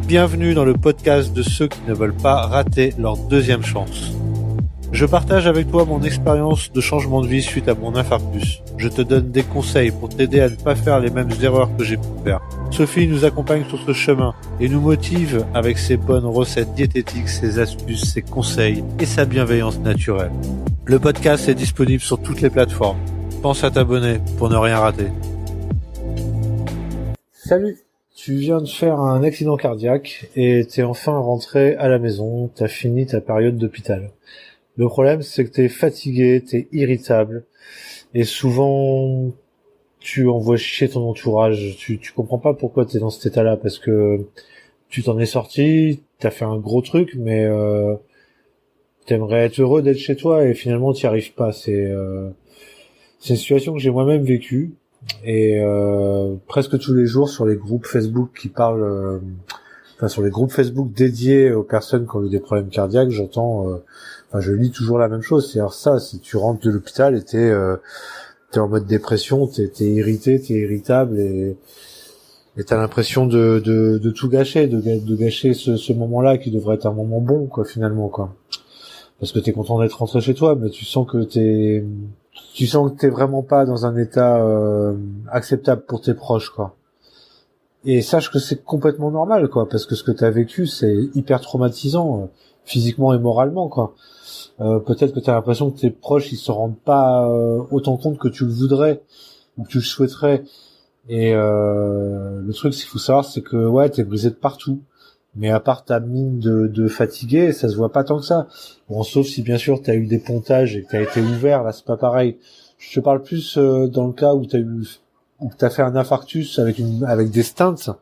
Bienvenue dans le podcast de ceux qui ne veulent pas rater leur deuxième chance. Je partage avec toi mon expérience de changement de vie suite à mon infarctus. Je te donne des conseils pour t'aider à ne pas faire les mêmes erreurs que j'ai pu faire. Sophie nous accompagne sur ce chemin et nous motive avec ses bonnes recettes diététiques, ses astuces, ses conseils et sa bienveillance naturelle. Le podcast est disponible sur toutes les plateformes. Pense à t'abonner pour ne rien rater. Salut, tu viens de faire un accident cardiaque et t'es enfin rentré à la maison, t'as fini ta période d'hôpital. Le problème, c'est que t'es fatigué, t'es irritable, et souvent, tu envoies chier ton entourage. Tu comprends pas pourquoi t'es dans cet état-là, parce que tu t'en es sorti, t'as fait un gros truc, mais t'aimerais être heureux d'être chez toi, et finalement, t'y arrives pas. C'est une situation que j'ai moi-même vécue, et presque tous les jours sur les groupes Facebook qui parlent... sur les groupes Facebook dédiés aux personnes qui ont eu des problèmes cardiaques, je lis toujours la même chose. C'est-à-dire ça, si tu rentres de l'hôpital et t'es en mode dépression, t'es irrité, t'es irritable et t'as l'impression de tout gâcher, de gâcher ce moment-là qui devrait être un moment bon, quoi, finalement, quoi. Parce que t'es content d'être rentré chez toi, mais tu sens que t'es vraiment pas dans un état acceptable pour tes proches, quoi. Et sache que c'est complètement normal, quoi, parce que ce que t'as vécu, c'est hyper traumatisant, physiquement et moralement, quoi. Peut-être que t'as l'impression que tes proches, ils se rendent pas autant compte que tu le voudrais, ou que tu le souhaiterais. Et le truc, qu'il faut savoir, c'est que, ouais, t'es brisé de partout. Mais à part ta mine de fatigué, ça se voit pas tant que ça. Bon, sauf si, bien sûr, t'as eu des pontages et que t'as été ouvert, là, c'est pas pareil. Je te parle plus dans le cas où t'as fait un infarctus avec des stents.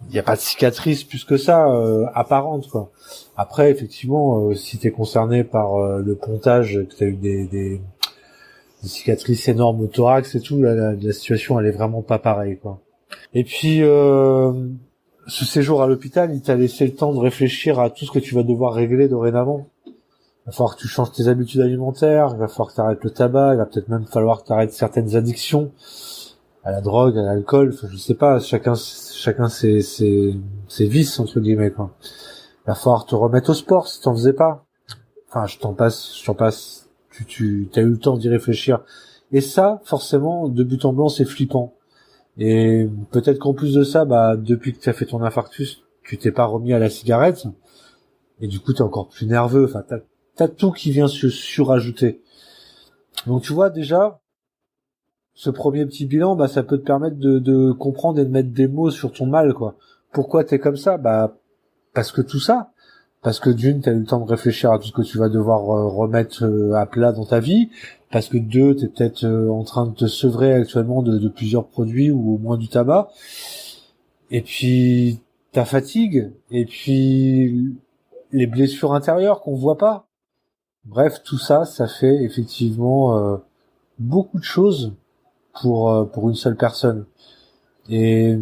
Il y a pas de cicatrice plus que ça apparente, quoi. Après, effectivement, si t'es concerné par le pontage, que t'as eu des cicatrices énormes au thorax et tout, là, la situation elle est vraiment pas pareille, quoi. Et puis ce séjour à l'hôpital, il t'a laissé le temps de réfléchir à tout ce que tu vas devoir régler dorénavant. Il va falloir que tu changes tes habitudes alimentaires, il va falloir que t'arrêtes le tabac, il va peut-être même falloir que t'arrêtes certaines addictions à la drogue, à l'alcool, je sais pas, chacun ses vices, entre guillemets, quoi. Il va falloir te remettre au sport si t'en faisais pas. Enfin, je t'en passe, t'as eu le temps d'y réfléchir. Et ça, forcément, de but en blanc, c'est flippant. Et peut-être qu'en plus de ça, depuis que t'as fait ton infarctus, tu t'es pas remis à la cigarette. Et du coup, t'es encore plus nerveux. Enfin, t'as tout qui vient se surajouter. Donc, tu vois, déjà, ce premier petit bilan, ça peut te permettre de comprendre et de mettre des mots sur ton mal, quoi. Pourquoi t'es comme ça? Parce que tout ça. Parce que d'une, t'as eu le temps de réfléchir à tout ce que tu vas devoir remettre à plat dans ta vie. Parce que deux, t'es peut-être en train de te sevrer actuellement de plusieurs produits ou au moins du tabac. Et puis, ta fatigue. Et puis, les blessures intérieures qu'on voit pas. Bref, tout ça, ça fait effectivement beaucoup de choses pour une seule personne. Et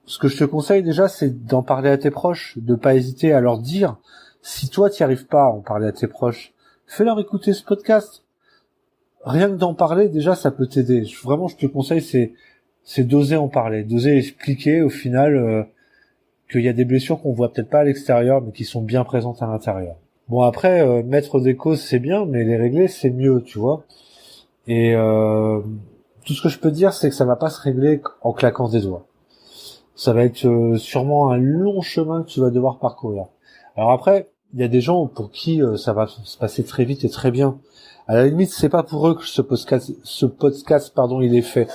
ce que je te conseille déjà, c'est d'en parler à tes proches, de pas hésiter à leur dire. Si toi t'y arrives pas à en parler à tes proches, fais-leur écouter ce podcast. Rien que d'en parler, déjà, ça peut t'aider. Vraiment, je te conseille, c'est d'oser en parler, d'oser expliquer au final qu'il y a des blessures qu'on voit peut-être pas à l'extérieur, mais qui sont bien présentes à l'intérieur. Bon, après, mettre des causes, c'est bien, mais les régler, c'est mieux, tu vois. Et tout ce que je peux dire, c'est que ça va pas se régler en claquant des doigts. Ça va être sûrement un long chemin que tu vas devoir parcourir. Alors après, il y a des gens pour qui ça va se passer très vite et très bien. À la limite, c'est pas pour eux que ce podcast, il est fait.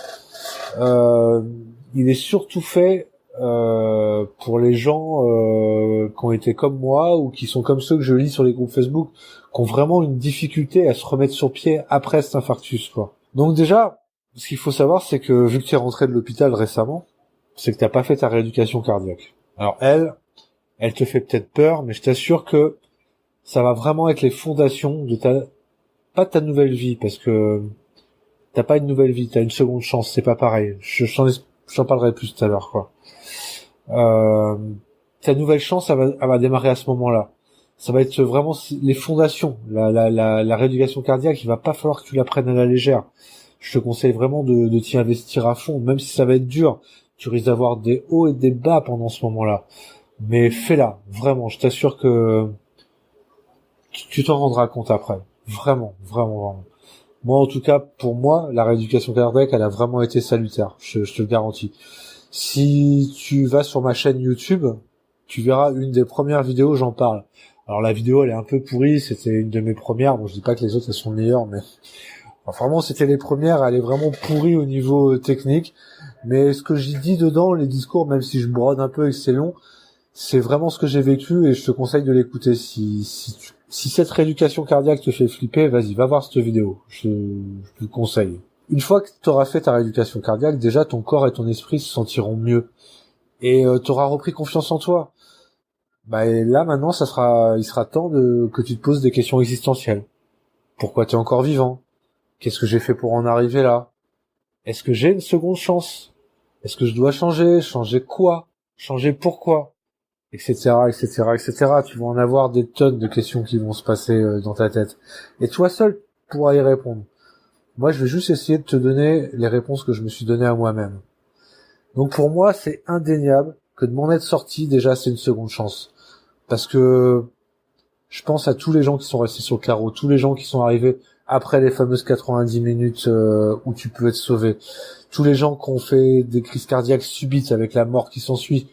Il est surtout fait pour les gens qui ont été comme moi ou qui sont comme ceux que je lis sur les groupes Facebook, qui ont vraiment une difficulté à se remettre sur pied après cet infarctus, quoi. Donc déjà, ce qu'il faut savoir, c'est que vu que tu es rentré de l'hôpital récemment, c'est que t'as pas fait ta rééducation cardiaque. Alors elle te fait peut-être peur, mais je t'assure que ça va vraiment être les fondations de pas de ta nouvelle vie, parce que t'as pas une nouvelle vie, t'as une seconde chance, c'est pas pareil. J'en parlerai plus tout à l'heure, quoi. Ta nouvelle chance, elle va démarrer à ce moment-là. Ça va être vraiment les fondations. La rééducation cardiaque, il va pas falloir que tu la prennes à la légère. Je te conseille vraiment de t'y investir à fond, même si ça va être dur. Tu risques d'avoir des hauts et des bas pendant ce moment-là. Mais fais-la, vraiment. Je t'assure que tu t'en rendras compte après. Vraiment, vraiment, vraiment. Moi, en tout cas, pour moi, la rééducation cardiaque, elle a vraiment été salutaire. Je te le garantis. Si tu vas sur ma chaîne YouTube, tu verras une des premières vidéos où j'en parle. Alors la vidéo, elle est un peu pourrie, c'était une de mes premières. Bon, je dis pas que les autres, elles sont meilleures, mais enfin, vraiment, c'était les premières. Elle est vraiment pourrie au niveau technique. Mais ce que j'y dis dedans, les discours, même si je brode un peu et que c'est long, c'est vraiment ce que j'ai vécu et je te conseille de l'écouter. Si cette rééducation cardiaque te fait flipper, vas-y, va voir cette vidéo. Je te le conseille. Une fois que tu auras fait ta rééducation cardiaque, déjà ton corps et ton esprit se sentiront mieux. Et tu auras repris confiance en toi. Bah et là maintenant, il sera temps que tu te poses des questions existentielles. Pourquoi tu es encore vivant? Qu'est-ce que j'ai fait pour en arriver là? Est-ce que j'ai une seconde chance? Est-ce que je dois changer? Changer quoi? Changer pourquoi? Etc., etc., etc. Tu vas en avoir des tonnes de questions qui vont se passer dans ta tête. Et toi seul pourras y répondre. Moi, je vais juste essayer de te donner les réponses que je me suis données à moi-même. Donc pour moi, c'est indéniable que de m'en être sorti, déjà, c'est une seconde chance. Parce que je pense à tous les gens qui sont restés sur le carreau, tous les gens qui sont arrivés après les fameuses 90 minutes où tu peux être sauvé. Tous les gens qui ont fait des crises cardiaques subites avec la mort qui s'ensuit.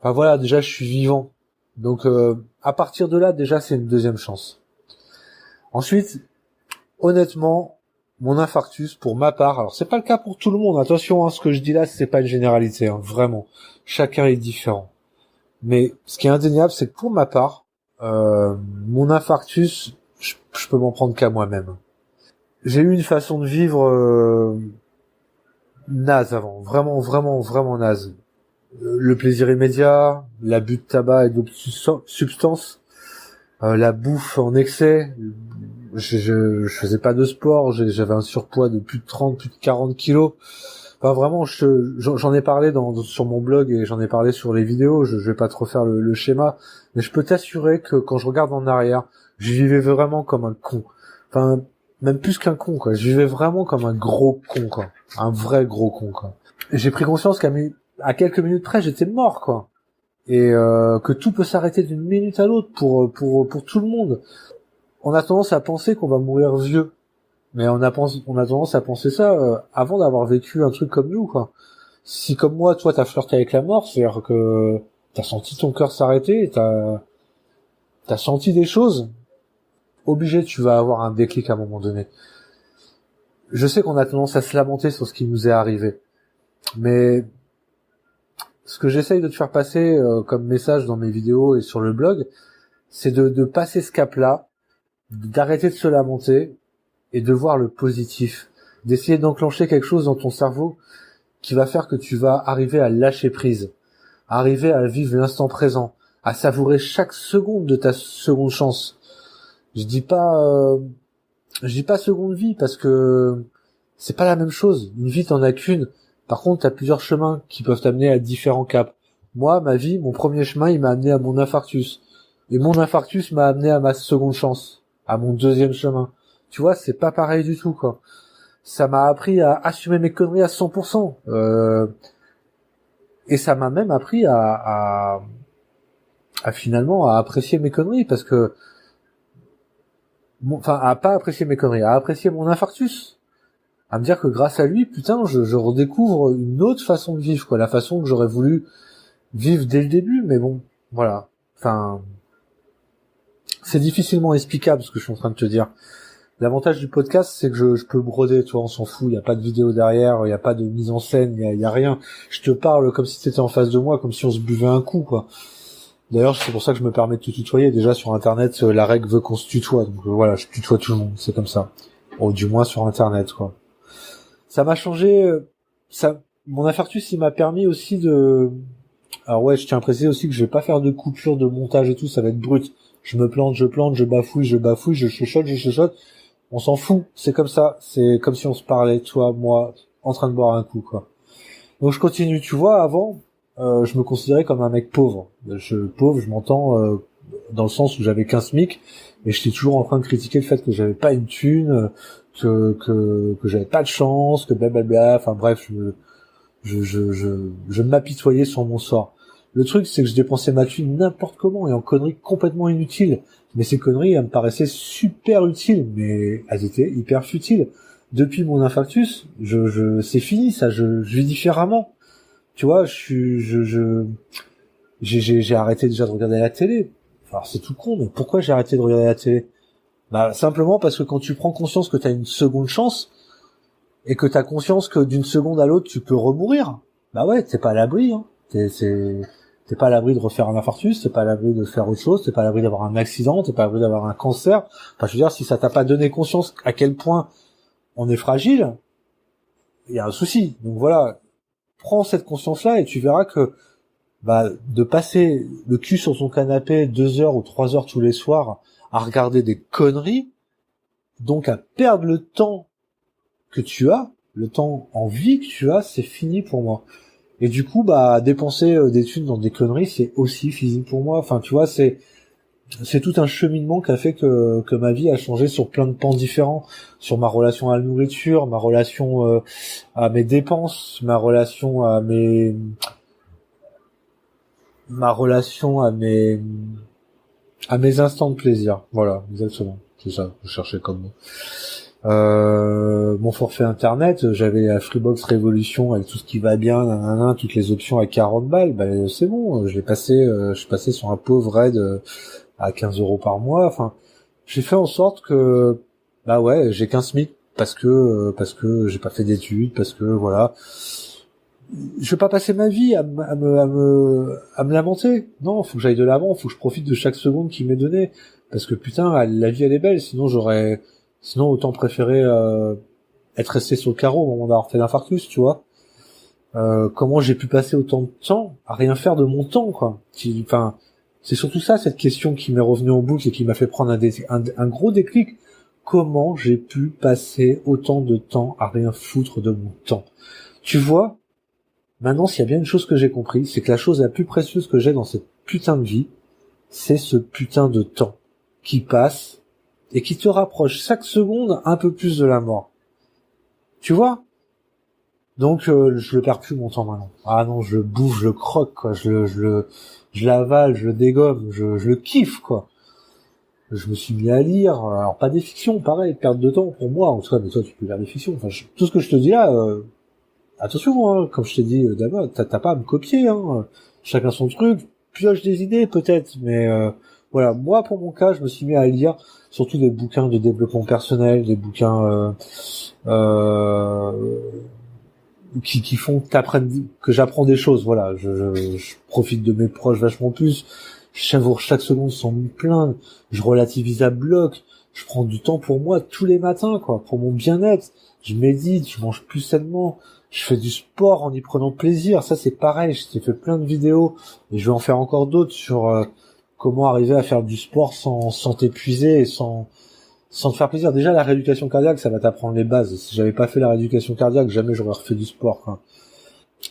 Enfin voilà, déjà je suis vivant. Donc à partir de là, déjà c'est une deuxième chance. Ensuite, honnêtement, mon infarctus, pour ma part, alors c'est pas le cas pour tout le monde, attention, hein, ce que je dis là, c'est pas une généralité, hein, vraiment. Chacun est différent. Mais ce qui est indéniable, c'est que pour ma part, mon infarctus, je peux m'en prendre qu'à moi-même. J'ai eu une façon de vivre naze avant, vraiment, vraiment, vraiment naze. Le plaisir immédiat, l'abus de tabac et d'autres substances, la bouffe en excès. Je faisais pas de sport, j'avais un surpoids de plus de 30, plus de 40 kilos. Enfin vraiment, j'en ai parlé sur mon blog et j'en ai parlé sur les vidéos. Je vais pas te refaire le schéma, mais je peux t'assurer que quand je regarde en arrière, je vivais vraiment comme un con. Enfin, même plus qu'un con, quoi. Je vivais vraiment comme un gros con, quoi. Un vrai gros con, quoi. Et j'ai pris conscience qu'à quelques minutes près, j'étais mort, quoi. Et que tout peut s'arrêter d'une minute à l'autre pour tout le monde. On a tendance à penser qu'on va mourir vieux. Mais on a tendance à penser ça avant d'avoir vécu un truc comme nous, quoi. Si comme moi, toi, t'as flirté avec la mort, c'est-à-dire que t'as senti ton cœur s'arrêter, t'as senti des choses, obligé, tu vas avoir un déclic à un moment donné. Je sais qu'on a tendance à se lamenter sur ce qui nous est arrivé, mais ce que j'essaye de te faire passer comme message dans mes vidéos et sur le blog, c'est de passer ce cap-là, d'arrêter de se lamenter et de voir le positif, d'essayer d'enclencher quelque chose dans ton cerveau qui va faire que tu vas arriver à lâcher prise, arriver à vivre l'instant présent, à savourer chaque seconde de ta seconde chance. Je dis pas seconde vie parce que c'est pas la même chose. Une vie t'en as qu'une. Par contre, t'as plusieurs chemins qui peuvent t'amener à différents caps. Moi, ma vie, mon premier chemin, il m'a amené à mon infarctus. Et mon infarctus m'a amené à ma seconde chance, à mon deuxième chemin. Tu vois, c'est pas pareil du tout, quoi. Ça m'a appris à assumer mes conneries à 100%. Et ça m'a même appris à finalement à apprécier mes conneries parce que à pas apprécier mes conneries, à apprécier mon infarctus, à me dire que grâce à lui, putain, je redécouvre une autre façon de vivre, quoi, la façon que j'aurais voulu vivre dès le début, mais bon, voilà. Enfin, c'est difficilement explicable ce que je suis en train de te dire. L'avantage du podcast, c'est que je peux broder, toi, on s'en fout, il y a pas de vidéo derrière, il y a pas de mise en scène, il y a rien. Je te parle comme si t'étais en face de moi, comme si on se buvait un coup, quoi. D'ailleurs, c'est pour ça que je me permets de te tutoyer. Déjà, sur Internet, la règle veut qu'on se tutoie. Donc voilà, je tutoie tout le monde. C'est comme ça. Ou du moins sur Internet, quoi. Ça m'a changé. Mon infarctus, il m'a permis aussi de... Alors ouais, je tiens à préciser aussi que je vais pas faire de coupure de montage et tout. Ça va être brut. Je me plante, je bafouille, je chuchote. On s'en fout. C'est comme ça. C'est comme si on se parlait, toi, moi, en train de boire un coup, quoi. Donc je continue. Tu vois, avant... je me considérais comme un mec pauvre. Je m'entends dans le sens où j'avais qu'un SMIC, et j'étais toujours en train de critiquer le fait que j'avais pas une thune, que j'avais pas de chance, que blablabla. Enfin bref, je m'apitoyais sur mon sort. Le truc, c'est que je dépensais ma thune n'importe comment et en conneries complètement inutiles. Mais ces conneries, elles me paraissaient super utiles, mais elles étaient hyper futiles. Depuis mon infarctus, c'est fini, ça, je vis différemment. Tu vois, j'ai arrêté déjà de regarder la télé. Alors c'est tout con, mais pourquoi j'ai arrêté de regarder la télé? Bah, simplement parce que quand tu prends conscience que t'as une seconde chance, et que t'as conscience que d'une seconde à l'autre, tu peux remourir, bah ouais, t'es pas à l'abri, hein. T'es pas à l'abri de refaire un infarctus, t'es pas à l'abri de faire autre chose, t'es pas à l'abri d'avoir un accident, t'es pas à l'abri d'avoir un cancer. Enfin, je veux dire, si ça t'a pas donné conscience à quel point on est fragile, il y a un souci. Donc voilà, prends cette conscience-là et tu verras que, bah, de passer le cul sur ton canapé 2 heures ou 3 heures tous les soirs à regarder des conneries, donc à perdre le temps que tu as, le temps en vie que tu as, c'est fini pour moi. Et du coup, bah, dépenser des thunes dans des conneries, c'est aussi fini pour moi. Enfin, tu vois, c'est tout un cheminement qui a fait que ma vie a changé sur plein de pans différents, sur ma relation à la nourriture, ma relation à mes dépenses, ma relation à mes instants de plaisir. Voilà, exactement. C'est ça, je cherchais comme mot. Mon forfait internet, j'avais la Freebox Révolution avec tout ce qui va bien, nanana, toutes les options à 40 balles, bah c'est bon, je suis passé sur un pauvre raid à 15 € par mois. Enfin, j'ai fait en sorte que, bah ouais, j'ai qu'un SMIC parce que j'ai pas fait d'études, parce que voilà, je vais pas passer ma vie à me lamenter. Non, faut que j'aille de l'avant, faut que je profite de chaque seconde qui m'est donnée, parce que putain, la vie elle est belle, sinon autant préférer être resté sur le carreau au moment d'avoir fait l'infarctus, tu vois. Comment j'ai pu passer autant de temps à rien faire de mon temps, quoi. Enfin, c'est surtout ça, cette question qui m'est revenue en boucle et qui m'a fait prendre un gros déclic. Comment j'ai pu passer autant de temps à rien foutre de mon temps? Tu vois, maintenant, s'il y a bien une chose que j'ai compris, c'est que la chose la plus précieuse que j'ai dans cette putain de vie, c'est ce putain de temps qui passe et qui te rapproche chaque seconde un peu plus de la mort. Tu vois? Donc je le perds plus mon temps maintenant. Ah non, je le bouffe, je le croque, quoi. Je l'avale, je le dégomme, je le kiffe, quoi. Je me suis mis à lire, alors pas des fictions, pareil, perte de temps pour moi, en tout cas, mais toi tu peux lire des fictions. Enfin, tout ce que je te dis là, attention, hein, comme je t'ai dit d'abord, t'as pas à me copier, hein. Chacun son truc, pioche des idées peut-être, mais voilà, moi pour mon cas, je me suis mis à lire surtout des bouquins de développement personnel, des bouquins qui font que j'apprends des choses. Voilà, je profite de mes proches vachement plus. Je savoure chaque seconde sans me plaindre. Je relativise à bloc. Je prends du temps pour moi tous les matins, quoi, pour mon bien-être. Je médite, je mange plus sainement. Je fais du sport en y prenant plaisir. Ça, c'est pareil. J'ai fait plein de vidéos et je vais en faire encore d'autres sur comment arriver à faire du sport sans t'épuiser et sans te faire plaisir. Déjà, la rééducation cardiaque, ça va t'apprendre les bases. Si j'avais pas fait la rééducation cardiaque, jamais j'aurais refait du sport, quoi.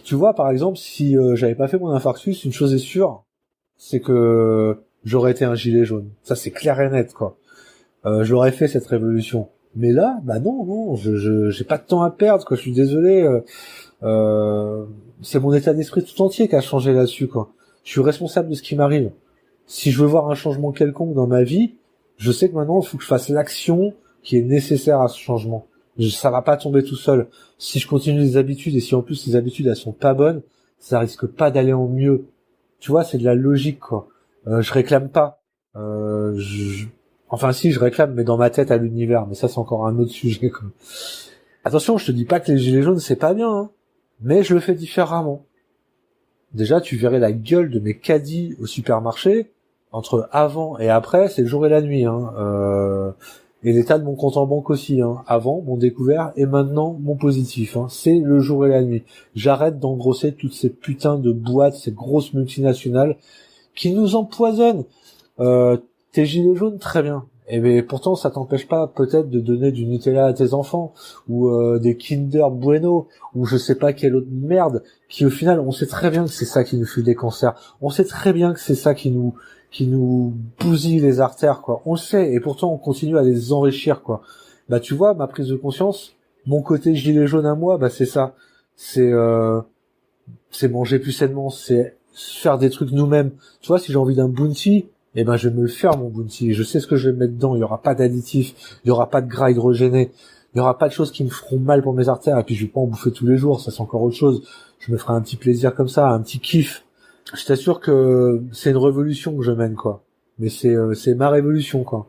Tu vois, par exemple, si j'avais pas fait mon infarctus, une chose est sûre, c'est que j'aurais été un gilet jaune. Ça, c'est clair et net, quoi. J'aurais fait cette révolution. Mais là, bah non, j'ai pas de temps à perdre, quoi. Je suis désolé. C'est mon état d'esprit tout entier qui a changé là-dessus, quoi. Je suis responsable de ce qui m'arrive. Si je veux voir un changement quelconque dans ma vie, je sais que maintenant, il faut que je fasse l'action qui est nécessaire à ce changement. Ça va pas tomber tout seul. Si je continue les habitudes, et si en plus les habitudes, elles sont pas bonnes, ça risque pas d'aller en mieux. Tu vois, c'est de la logique, quoi. Je réclame pas. Enfin si, je réclame, mais dans ma tête à l'univers. Mais ça, c'est encore un autre sujet, quoi. Attention, je te dis pas que les gilets jaunes, c'est pas bien, hein. Mais je le fais différemment. Déjà, tu verrais la gueule de mes caddies au supermarché. Entre avant et après, c'est le jour et la nuit, hein. Et l'état de mon compte en banque aussi, hein. Avant, mon découvert, et maintenant, mon positif, hein. C'est le jour et la nuit. J'arrête d'engrosser toutes ces putains de boîtes, ces grosses multinationales qui nous empoisonnent. Tes gilets jaunes, très bien. Et mais pourtant, ça t'empêche pas peut-être de donner du Nutella à tes enfants, ou des Kinder Bueno, ou je sais pas quelle autre merde, qui au final, on sait très bien que c'est ça qui nous fait des cancers. On sait très bien que c'est ça qui nous bousille les artères, quoi. On le sait, et pourtant on continue à les enrichir, quoi. Tu vois, ma prise de conscience, mon côté gilet jaune à moi, c'est ça. C'est c'est manger plus sainement, c'est faire des trucs nous-mêmes. Tu vois, si j'ai envie d'un bounty, eh ben je vais me le faire mon bounty. Je sais ce que je vais mettre dedans. Il y aura pas d'additifs, il y aura pas de gras hydrogéné, il y aura pas de choses qui me feront mal pour mes artères. Et puis je vais pas en bouffer tous les jours. Ça c'est encore autre chose. Je me ferai un petit plaisir comme ça, un petit kiff. Je t'assure que c'est une révolution que je mène quoi. Mais c'est ma révolution quoi.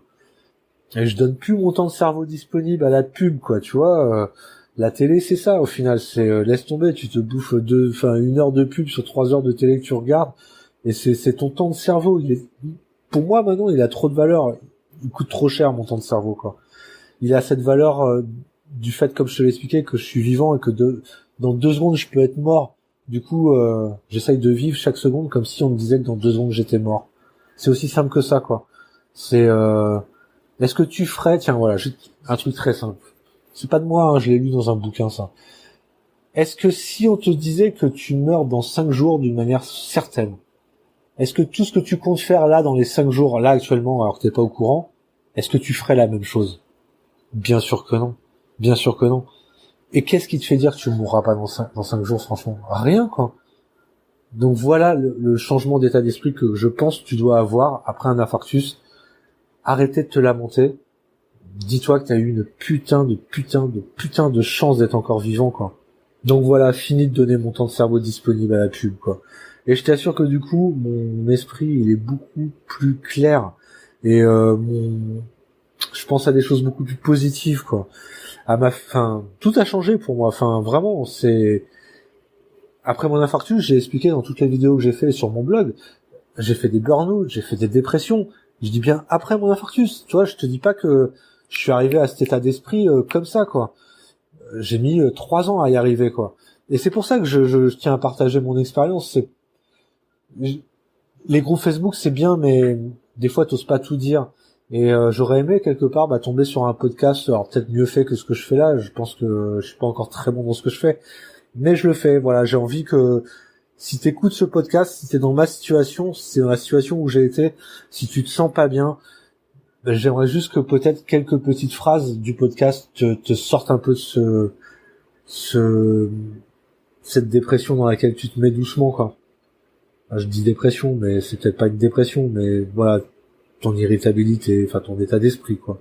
Et je donne plus mon temps de cerveau disponible à la pub quoi. Tu vois. La télé, c'est ça, au final, c'est laisse tomber, tu te bouffes 1 heure de pub sur 3 heures de télé que tu regardes, et c'est ton temps de cerveau. Pour moi, maintenant, il a trop de valeur. Il coûte trop cher, mon temps de cerveau, quoi. Il a cette valeur du fait, comme je te l'expliquais, que je suis vivant et que dans 2 secondes, je peux être mort. Du coup, j'essaye de vivre chaque seconde comme si on me disait que dans 2 secondes, j'étais mort. C'est aussi simple que ça, quoi. Est-ce que tu ferais, tiens, voilà, un truc très simple. C'est pas de moi, hein, je l'ai lu dans un bouquin, ça. Est-ce que si on te disait que tu meurs dans 5 jours d'une manière certaine, est-ce que tout ce que tu comptes faire là, dans les 5 jours, là, actuellement, alors que t'es pas au courant, est-ce que tu ferais la même chose? Bien sûr que non. Bien sûr que non. Et qu'est-ce qui te fait dire que tu mourras pas dans 5 jours, franchement? Rien, quoi. Donc voilà le changement d'état d'esprit que je pense que tu dois avoir après un infarctus. Arrêtez de te lamenter. Dis-toi que t'as eu une putain de chance d'être encore vivant, quoi. Donc voilà, fini de donner mon temps de cerveau disponible à la pub, quoi. Et je t'assure que du coup, mon esprit, il est beaucoup plus clair. Et je pense à des choses beaucoup plus positives, quoi. Tout a changé pour moi. Enfin, vraiment, après mon infarctus, j'ai expliqué dans toutes les vidéos que j'ai fait sur mon blog, j'ai fait des burn-out, j'ai fait des dépressions. Je dis bien après mon infarctus. Tu vois, je te dis pas que je suis arrivé à cet état d'esprit comme ça, quoi. J'ai mis 3 ans à y arriver, quoi. Et c'est pour ça que je tiens à partager mon expérience. Les groupes Facebook, c'est bien, mais des fois, t'oses pas tout dire. Et j'aurais aimé quelque part tomber sur un podcast, alors peut-être mieux fait que ce que je fais là. Je pense que je suis pas encore très bon dans ce que je fais, mais je le fais. Voilà, j'ai envie que si t'écoutes ce podcast, si t'es dans ma situation, si c'est dans la situation où j'ai été, si tu te sens pas bien, j'aimerais juste que peut-être quelques petites phrases du podcast te sortent un peu de cette dépression dans laquelle tu te mets doucement, quoi. Enfin, je dis dépression, mais c'est peut-être pas une dépression, mais voilà, ton irritabilité, enfin ton état d'esprit, quoi.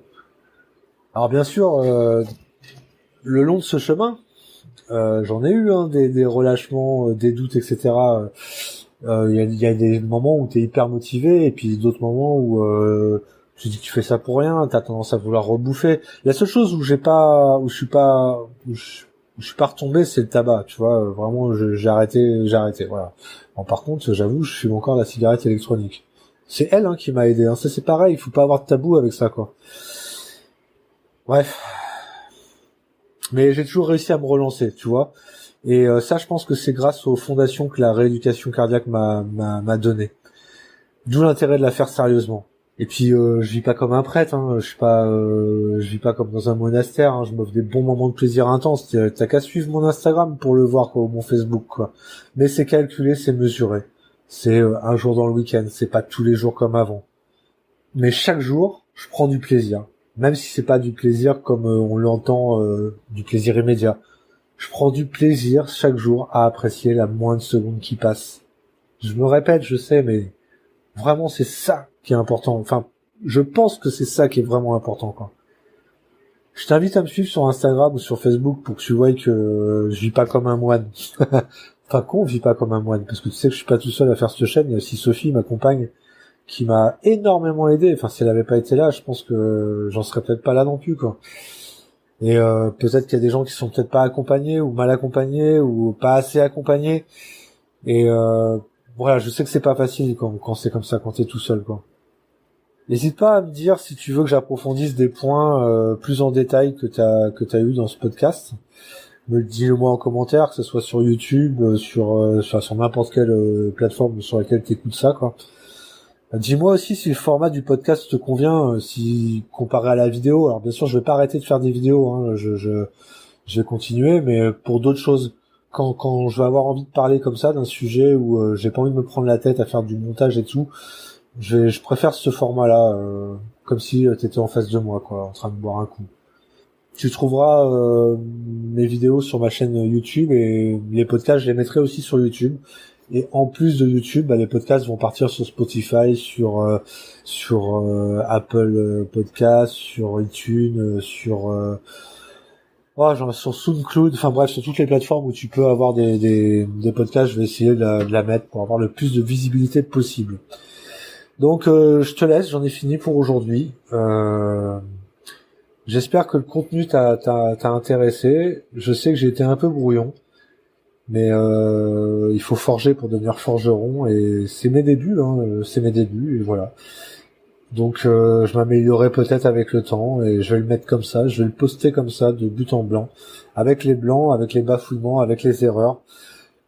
Alors bien sûr, le long de ce chemin, j'en ai eu des relâchements, des doutes, etc. Il y a des moments où t'es hyper motivé, et puis d'autres moments où tu dis que tu fais ça pour rien, t'as tendance à vouloir rebouffer. La seule chose où je suis pas retombé, c'est le tabac, tu vois. Vraiment, j'ai arrêté, voilà. Bon, par contre, j'avoue, je fume encore la cigarette électronique. C'est elle qui m'a aidé. Ça, c'est pareil, il faut pas avoir de tabou avec ça, quoi. Bref. Mais j'ai toujours réussi à me relancer, tu vois. Et ça, je pense que c'est grâce aux fondations que la rééducation cardiaque m'a donné. D'où l'intérêt de la faire sérieusement. Et puis je vis pas comme un prêtre, je vis pas comme dans un monastère, je m'offre des bons moments de plaisir intenses. T'as qu'à suivre mon Instagram pour le voir, quoi, ou mon Facebook, quoi. Mais c'est calculé, c'est mesuré. C'est un jour dans le week-end, c'est pas tous les jours comme avant. Mais chaque jour, je prends du plaisir. Même si c'est pas du plaisir comme on l'entend, du plaisir immédiat. Je prends du plaisir chaque jour à apprécier la moindre seconde qui passe. Je me répète, je sais, mais vraiment c'est ça qui est important. Enfin, je pense que c'est ça qui est vraiment important, quoi. Je t'invite à me suivre sur Instagram ou sur Facebook pour que tu voies que je vis pas comme un moine. Enfin, qu'on vit pas comme un moine, parce que tu sais que je suis pas tout seul à faire cette chaîne. Il y a aussi Sophie, ma compagne, qui m'a énormément aidé. Enfin, si elle avait pas été là, je pense que j'en serais peut-être pas là non plus, quoi. Et peut-être qu'il y a des gens qui sont peut-être pas accompagnés ou mal accompagnés ou pas assez accompagnés. Et voilà, je sais que c'est pas facile quand c'est comme ça, quand t'es tout seul, quoi. N'hésite pas à me dire si tu veux que j'approfondisse des points plus en détail que t'as eu dans ce podcast. Me le dis-le-moi en commentaire, que ce soit sur YouTube, sur n'importe quelle plateforme sur laquelle t'écoutes ça, quoi. Dis-moi aussi si le format du podcast te convient, si comparé à la vidéo. Alors bien sûr, je vais pas arrêter de faire des vidéos, je vais continuer, mais pour d'autres choses. Quand je vais avoir envie de parler comme ça d'un sujet où j'ai pas envie de me prendre la tête à faire du montage et tout, je préfère ce format-là, comme si t'étais en face de moi, quoi, en train de boire un coup. Tu trouveras mes vidéos sur ma chaîne YouTube et les podcasts, je les mettrai aussi sur YouTube. Et en plus de YouTube, les podcasts vont partir sur Spotify, sur Apple Podcasts, sur iTunes, sur SoundCloud, enfin bref, sur toutes les plateformes où tu peux avoir des podcasts. Je vais essayer de la mettre pour avoir le plus de visibilité possible. Donc je te laisse, j'en ai fini pour aujourd'hui. J'espère que le contenu t'a intéressé. Je sais que j'ai été un peu brouillon, mais il faut forger pour devenir forgeron, et c'est mes débuts, et voilà. Donc je m'améliorerai peut-être avec le temps, et je vais le mettre comme ça, je vais le poster comme ça, de but en blanc, avec les blancs, avec les bafouillements, avec les erreurs.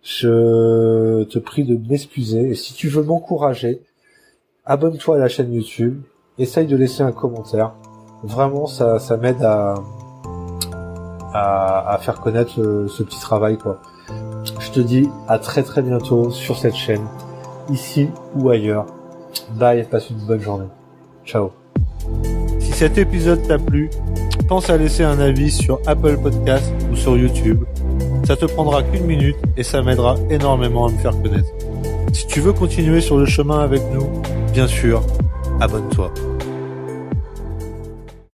Je te prie de m'excuser, et si tu veux m'encourager, abonne-toi à la chaîne YouTube, essaye de laisser un commentaire. Vraiment, ça m'aide à faire connaître ce petit travail, quoi. Je te dis à très très bientôt sur cette chaîne, ici ou ailleurs. Bye, passe une bonne journée. Ciao. Si cet épisode t'a plu, pense à laisser un avis sur Apple Podcast ou sur YouTube. Ça te prendra qu'1 minute et ça m'aidera énormément à me faire connaître. Si tu veux continuer sur le chemin avec nous, bien sûr, abonne-toi.